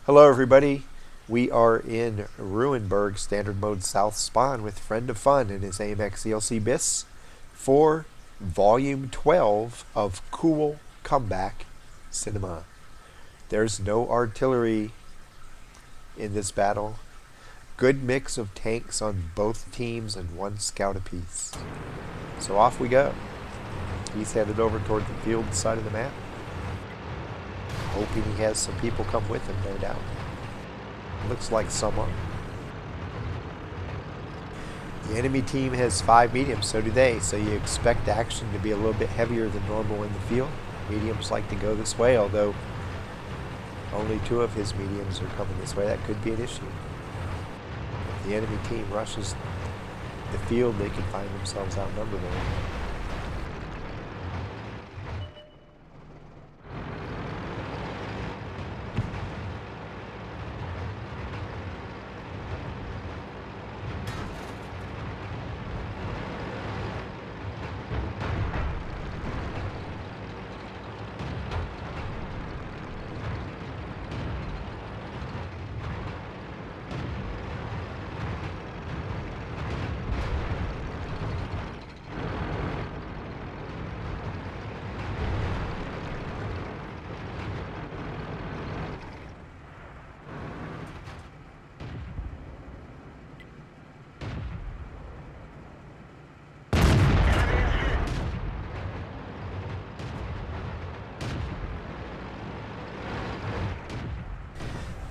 Hello everybody, we are in Ruinberg Standard Mode South Spawn with Friend of Fun and his AMX ELC BIS for Volume 12 of Cool Comeback Cinema. There's no artillery in this battle. Good mix of tanks on both teams and one scout apiece. So off we go. He's headed over toward the field side of the map. Hoping he has some people come with him, no doubt. Looks like someone. The enemy team has 5 mediums, so do they, so you expect action to be a little bit heavier than normal in the field. Mediums like to go this way, although only 2 of his mediums are coming this way. That could be an issue. If the enemy team rushes the field, they can find themselves outnumbered there.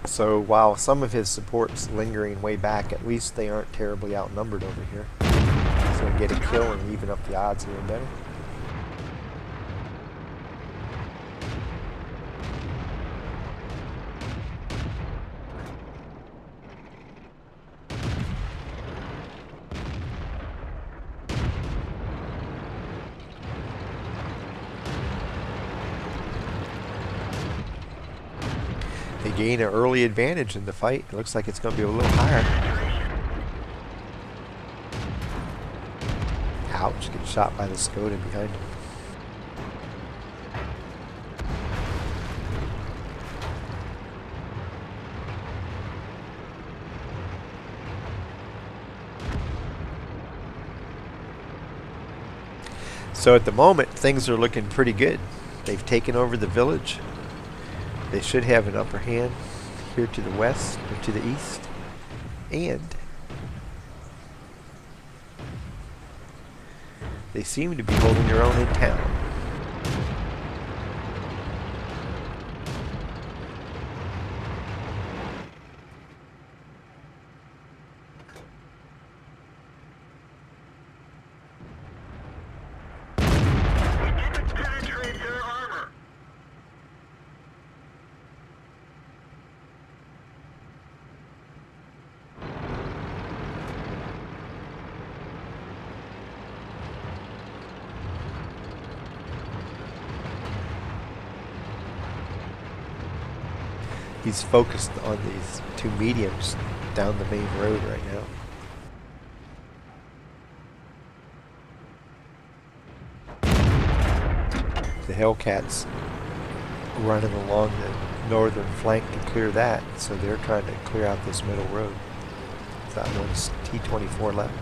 So while some of his support's lingering way back, at least they aren't terribly outnumbered over here. He's going to get a kill and even up the odds a little better. They gain an early advantage in the fight. It looks like it's going to be a little higher. Ouch, gets shot by the Skoda behind him. So at the moment, things are looking pretty good. They've taken over the village. They should have an upper hand here to the west or to the east. And they seem to be holding their own in town. He's focused on these 2 mediums down the main road right now. The Hellcats running along the northern flank to clear that, so they're trying to clear out this middle road. That one's T-24 left.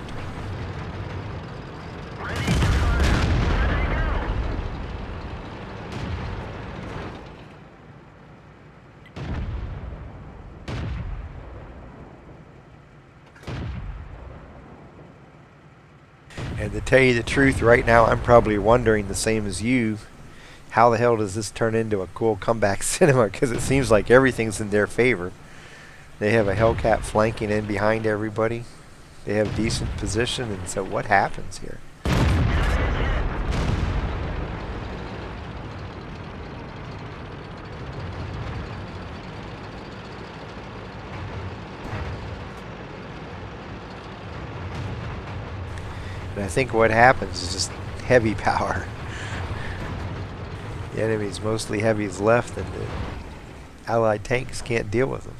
And to tell you the truth, right now I'm probably wondering the same as you, how the hell does this turn into a cool comeback cinema? Because it seems like everything's in their favor. They have a Hellcat flanking in behind everybody. They have decent position, and so what happens here? And I think what happens is just heavy power. The enemy's mostly heavies left, and the Allied tanks can't deal with them.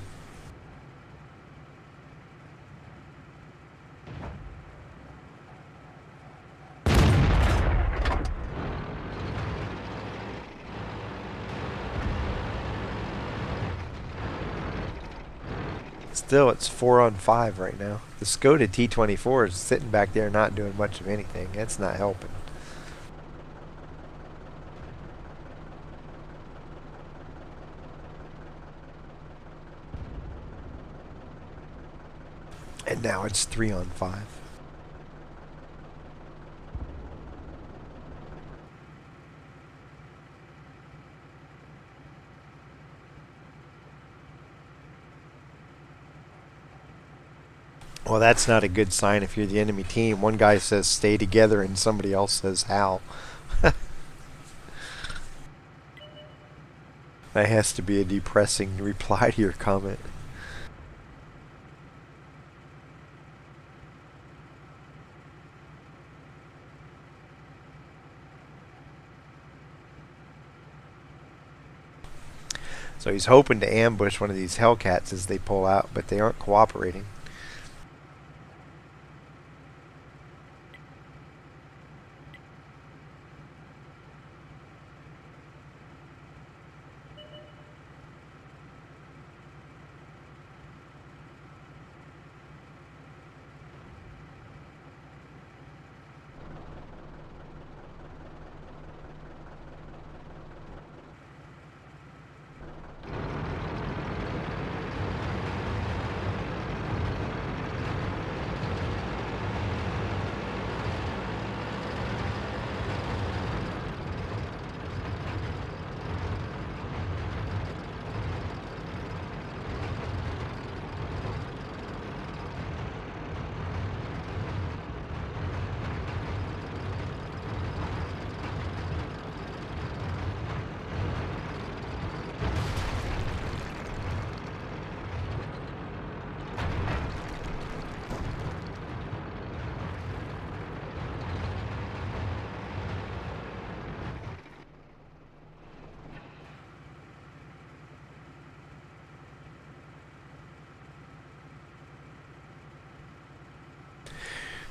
Still, it's 4 on 5 right now. The Skoda T-24 is sitting back there not doing much of anything. That's not helping. And now it's 3 on 5. Well, that's not a good sign if you're the enemy team. One guy says stay together and somebody else says how. That has to be a depressing reply to your comment. So he's hoping to ambush one of these Hellcats as they pull out, but they aren't cooperating.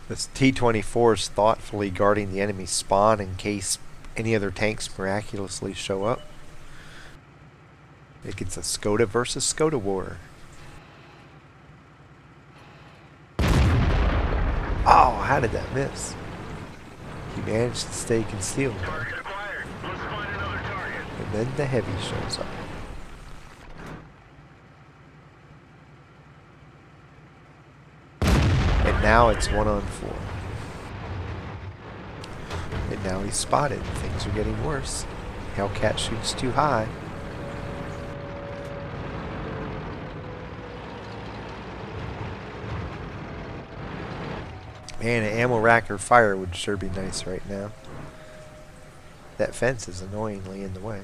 This T-24 is thoughtfully guarding the enemy spawn in case any other tanks miraculously show up. It gets a Skoda versus Skoda war. Oh, how did that miss? He managed to stay concealed there. And then the heavy shows up. And now it's 1 on 4. And now he's spotted. Things are getting worse. Hellcat shoots too high. Man, an ammo rack or fire would sure be nice right now. That fence is annoyingly in the way.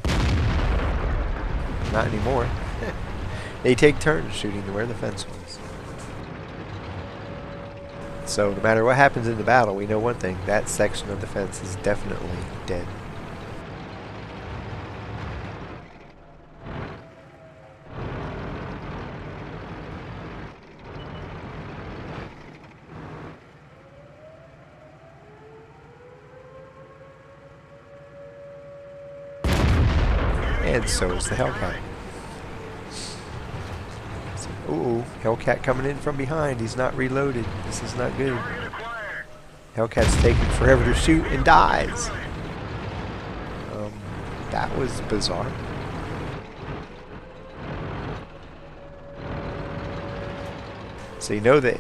Not anymore. They take turns shooting to where the fence was. So no matter what happens in the battle, we know one thing. That section of the fence is definitely dead. And so is the Hellcat. So, ooh, Hellcat coming in from behind. He's not reloaded. This is not good. Hellcat's taking forever to shoot and dies. That was bizarre. So you know that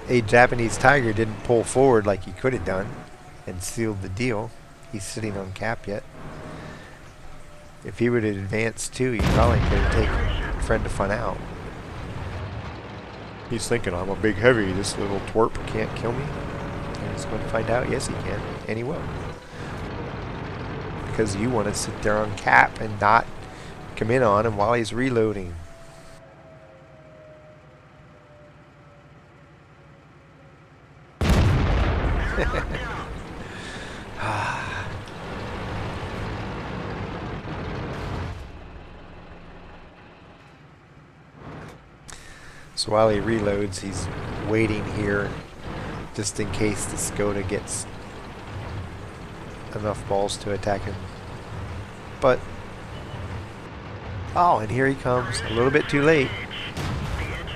a Japanese Tiger didn't pull forward like he could have done and sealed the deal. He's sitting on cap yet. If he would have advanced too, he probably could have taken Friend of Fun out. He's thinking, I'm a big heavy, this little twerp can't kill me. And he's going to find out, yes he can, and he will. Because you want to sit there on cap and not come in on him while he's reloading. So while he reloads, he's waiting here just in case the Skoda gets enough balls to attack him. But, oh, and here he comes, a little bit too late.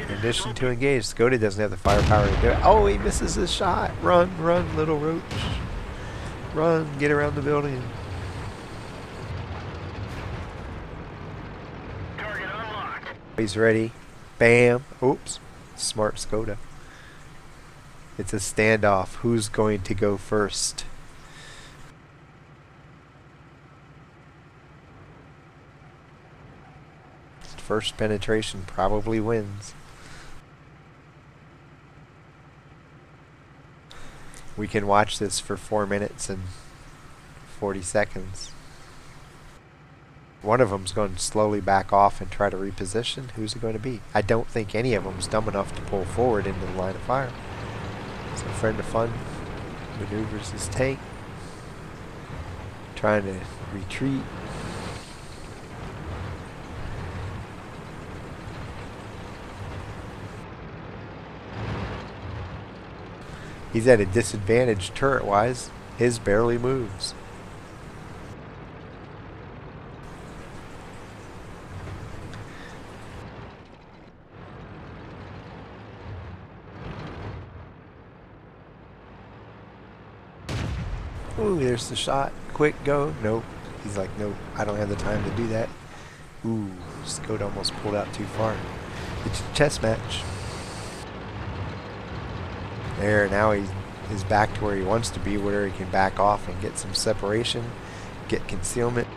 In addition to engage, Skoda doesn't have the firepower to do it. Oh, he misses his shot. Run, run, little roach. Run, get around the building. Target unlocked. He's ready. Bam. Oops. Smart Skoda. It's a standoff. Who's going to go first? First penetration probably wins. We can watch this for 4 minutes and 40 seconds. One of them's going to slowly back off and try to reposition. Who's it going to be? I don't think any of them's dumb enough to pull forward into the line of fire. So Friend of Fun maneuvers his tank, trying to retreat. He's at a disadvantage turret-wise. His barely moves. Ooh, there's the shot. Quick, go. Nope. He's like, nope, I don't have the time to do that. Ooh, Skoda almost pulled out too far. It's a chess match. There, now he's back to where he wants to be, where he can back off and get some separation, get concealment.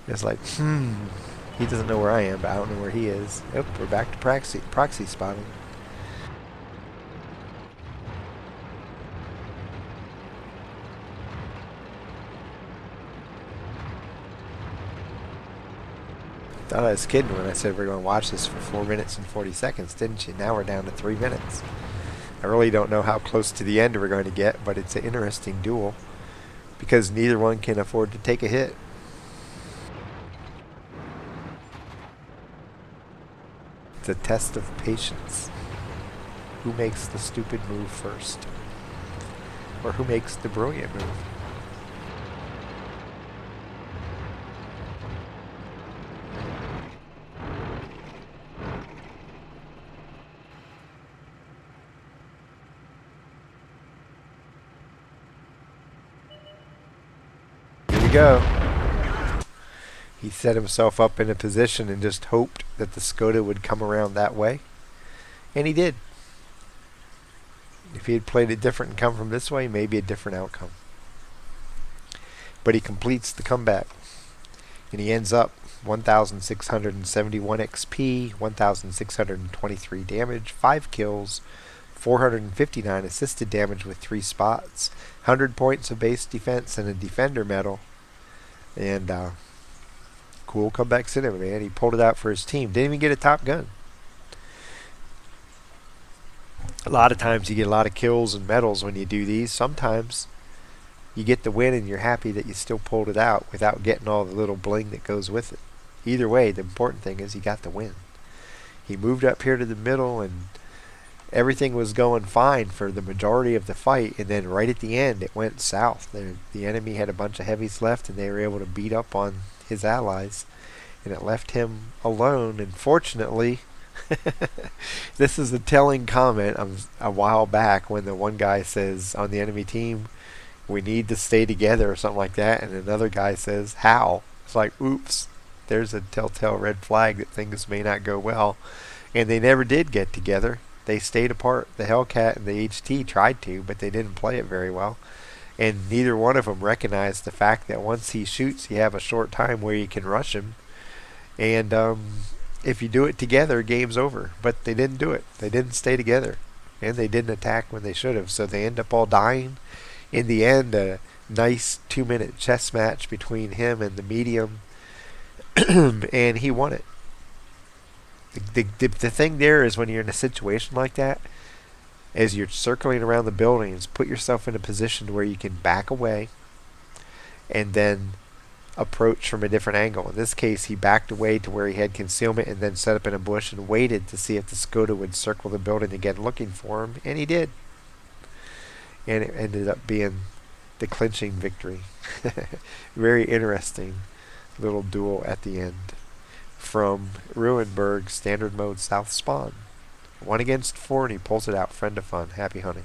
It's like, he doesn't know where I am, but I don't know where he is. Yep, we're back to proxy spotting. Thought I was kidding when I said we're going to watch this for 4 minutes and 40 seconds, didn't you? Now we're down to 3 minutes. I really don't know how close to the end we're going to get, but it's an interesting duel because neither one can afford to take a hit. It's a test of patience. Who makes the stupid move first? Or who makes the brilliant move? Here we go. He set himself up in a position and just hoped that the Skoda would come around that way. And he did. If he had played it different and come from this way, maybe a different outcome. But he completes the comeback. And he ends up 1,671 XP, 1,623 damage, 5 kills, 459 assisted damage with 3 spots, 100 points of base defense, and a defender medal. And cool comeback cinema, man. He pulled it out for his team. Didn't even get a top gun. A lot of times you get a lot of kills and medals when you do these. Sometimes you get the win and you're happy that you still pulled it out without getting all the little bling that goes with it. Either way, the important thing is he got the win. He moved up here to the middle and everything was going fine for the majority of the fight, and then right at the end it went south. The enemy had a bunch of heavies left and they were able to beat up on his allies, and it left him alone. And fortunately, this is a telling comment a while back when the one guy says on the enemy team, we need to stay together or something like that, and another guy says, how? It's like, oops, there's a telltale red flag that things may not go well. And they never did get together. They stayed apart. The Hellcat and the HT tried to, but they didn't play it very well. And neither one of them recognized the fact that once he shoots, you have a short time where you can rush him. And if you do it together, game's over. But they didn't do it. They didn't stay together. And they didn't attack when they should have. So they end up all dying. In the end, a nice 2-minute chess match between him and the medium. And he won it. The thing there is when you're in a situation like that, as you're circling around the building, is put yourself in a position where you can back away and then approach from a different angle. In this case, he backed away to where he had concealment and then set up in a bush and waited to see if the Skoda would circle the building again looking for him, and he did. And it ended up being the clinching victory. Very interesting little duel at the end from Ruinberg Standard Mode South Spawn. 1 against 4, and he pulls it out. Friend of fun. Happy hunting.